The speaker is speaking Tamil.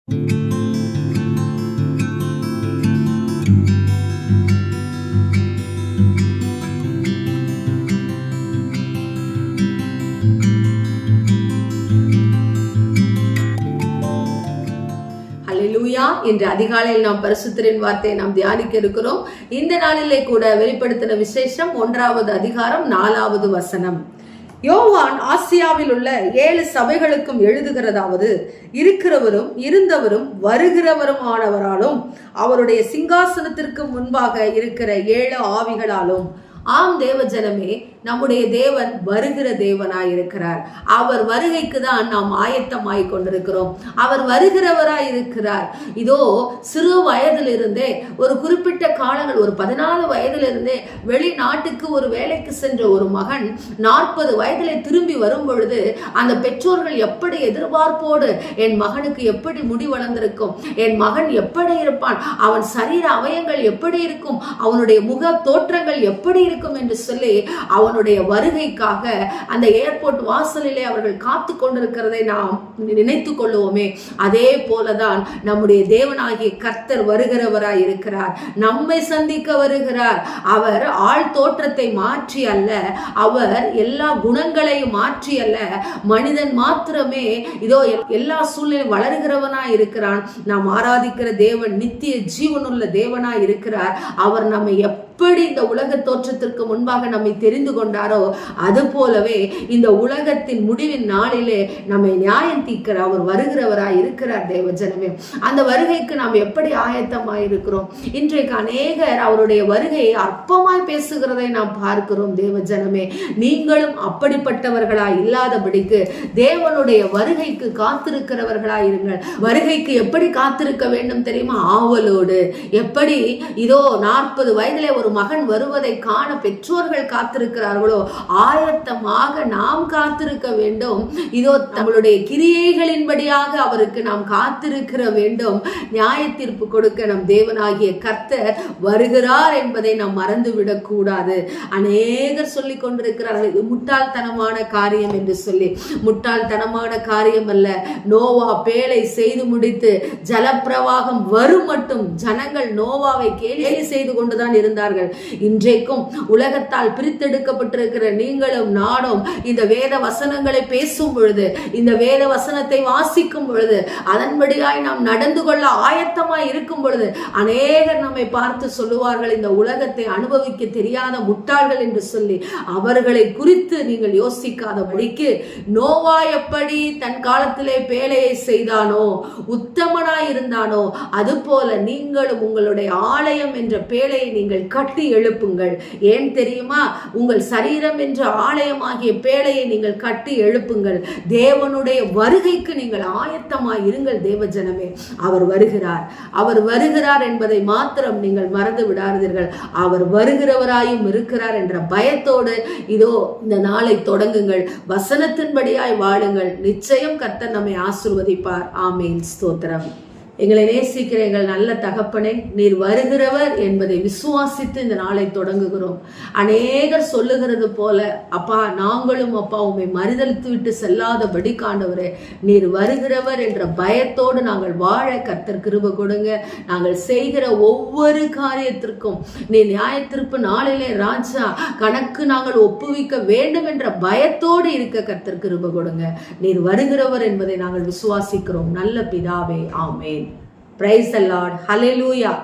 இன்று அதிகாலையில் நாம் பரிசுத்தரின் வார்த்தையை நாம் தியானிக்க இருக்கிறோம். இந்த நாளிலே கூட வெளிப்படுத்தின விசேஷம் 1வது அதிகாரம் 4வது வசனம். யோவான் ஆசியாவில் உள்ள 7 சபைகளுக்கும் எழுதுகிறதாவது, இருக்கிறவரும் இருந்தவரும் வருகிறவருமானவராலும் அவருடைய சிங்காசனத்திற்கு முன்பாக இருக்கிற 7 ஆவிகளாலும். ஆம் தேவ ஜனமே, நம்முடைய தேவன் வருகிற தேவனாய் இருக்கிறார். அவர் வருகைக்கு தான் நாம் ஆயத்தமாய் கொண்டிருக்கிறோம். அவர் வருகிறவராய் இருக்கிறார். இதோ சிறு வயதிலிருந்தே, ஒரு குறிப்பிட்ட காலங்கள், ஒரு 14 வயதிலிருந்தே வெளிநாட்டுக்கு ஒரு வேலைக்கு சென்ற ஒரு மகன் 40 வயதிலே திரும்பி வரும் பொழுது அந்த பெற்றோர்கள் எப்படி எதிர்பார்ப்போடு, என் மகனுக்கு எப்படி முடி வளர்ந்திருக்கும், என் மகன் எப்படி இருப்பான், அவன் சரீர அவயங்கள் எப்படி இருக்கும், அவனுடைய முக தோற்றங்கள் எப்படி இருக்கும் என்று சொல்லி அவனுடைய வருகைக்காக அந்த ஏர்போர்ட் வாசலிலே அவர்கள் காத்து கொண்டிருக்கிறதை நாம் நினைத்து கொள்ளுவோமே. அதே போலதான் நம்முடைய தேவனாகிய கர்த்தர் வருகிறவராய் இருக்கிறார். நம்மை சந்திக்க வருகிறார். அவர் ஆள் தோற்றத்தை மாற்றி அல்ல, அவர் எல்லா குணங்களையும் மாற்றி அல்ல, மனிதன் மாத்திரமே இதோ எல்லா சூழ்நிலையும் வளர்கிறவனாய் இருக்கிறான். நாம் ஆராதிக்கிற தேவன் நித்திய ஜீவனுள்ள தேவனாய் இருக்கிறார். அவர் நம்மை எப்படி இந்த உலக தோற்றத்திற்கு முன்பாக நம்மை தெரிந்து கொண்டாரோ, அது போலவே இந்த உலகத்தின் முடிவின் நாளிலே நம்மை நியாயம் தீர்க்கிற அவர் வருகிறவராய் இருக்கிறார். தேவ ஜனமே, அந்த வருகைக்கு நாம் எப்படி ஆயத்தமாய் இருக்கிறோம்? இன்றைக்கு அநேகர் அவருடைய வருகையை அற்பமாய் பேசுகிறதை நாம் பார்க்கிறோம். தேவ ஜனமே, நீங்களும் அப்படிப்பட்டவர்களாய் இல்லாதபடிக்கு தேவனுடைய வருகைக்கு காத்திருக்கிறவர்களாய் இருங்கள். வருகைக்கு எப்படி காத்திருக்க வேண்டும் தெரியுமா? ஆவலோடு. எப்படி இதோ 40 வயதிலே ஒரு மகன் வருவதை காண பெற்றோர்கள் காத்திருக்கிறார்களோ, ஆயத்தமாக நாம் காத்திருக்க வேண்டும். இதோ நம்மளுடைய கிரியைகளின்படியாக அவருக்கு நாம் காத்திருக்கிற வேண்டும். நியாய தீர்ப்பு கொடுக்க நம் தேவனாகிய கர்த்தர் வருகிறார் என்பதை நாம் மறந்துவிடக் கூடாது. அநேகர் சொல்லிக் கொண்டிருக்கிறார்கள், இது முட்டாள்தனமான காரியம் என்று சொல்லி. முட்டாள்தனமான காரியம் அல்ல. நோவா பேழை செய்து முடித்து ஜலப்பிரவாகம் வரும் மட்டும் ஜனங்கள் நோவாவை கேலி செய்து கொண்டுதான் இருந்தார்கள். இன்றைக்கும் உலகத்தால் பிரித்தெடுக்கப்பட்டிருக்கிற நீங்களும் நானும் இந்த வேத வசனங்களை பேசும் பொழுது, இந்த வேத வசனத்தை வாசிக்கும் பொழுது, அதன்படியாய் நாம் நடந்து கொள்ள ஆயத்தமாய் இருக்கும் பொழுது அநேகர் நம்மை பார்த்து சொல்லுவார்கள், இந்த உலகத்தை அனுபவிக்க தெரியாத முட்டாள்கள் என்று சொல்லி. அவர்களை குறித்து நீங்கள் யோசிக்காதபடிக்கு, நோவா எப்படி தன் காலத்திலே பேழையை செய்தானோ, உத்தமனாய் இருந்தானோ, அதுபோல நீங்களும் உங்களுடைய ஆலயம் என்ற பேழையை நீங்கள் கட்டி எழுப்புங்கள். ஏன் தெரியுமா? உங்கள் சரீரம் என்ற ஆலயமாகிய பேழையை நீங்கள் கட்டி எழுப்புங்கள். தேவனுடைய வருகைக்கு நீங்கள் ஆயத்தமாய் இருங்கள். தேவ ஜனமே, அவர் வருகிறார். அவர் வருகிறார் என்பதை மாத்திரம் நீங்கள் மறந்து விடாதீர்கள். அவர் வருகிறவராயும் இருக்கிறார் என்ற பயத்தோடு இதோ இந்த நாளை தொடங்குங்கள். வசனத்தின்படியாய் வாழுங்கள். நிச்சயம் கர்த்தர் நம்மை ஆசீர்வதிப்பார். ஆமென். ஸ்தோத்திரம். எங்களை நேசிக்கிற எங்கள் நல்ல தகப்பனே, நீர் வருகிறவர் என்பதை விசுவாசித்து இந்த நாளை தொடங்குகிறோம். அநேகர் சொல்லுகிறது போல, அப்பா நாங்களும் அப்பா உம்மை மறுதலித்து விட்டு செல்லாதபடி காண்டவரே, நீர் வருகிறவர் என்ற பயத்தோடு நாங்கள் வாழ கர்த்தர் கிருபை கொடுங்க. நாங்கள் செய்கிற ஒவ்வொரு காரியத்திற்கும் நீர் நியாயத்தீர்ப்பு நாளிலே ராஜா கணக்கு நாங்கள் ஒப்புவிக்க வேண்டும் என்ற பயத்தோடு இருக்க கர்த்தர் கிருபை கொடுங்க. நீர் வருகிறவர் என்பதை நாங்கள் விசுவாசிக்கிறோம். நல்ல பிதாவே, ஆமென். Praise the Lord. Hallelujah.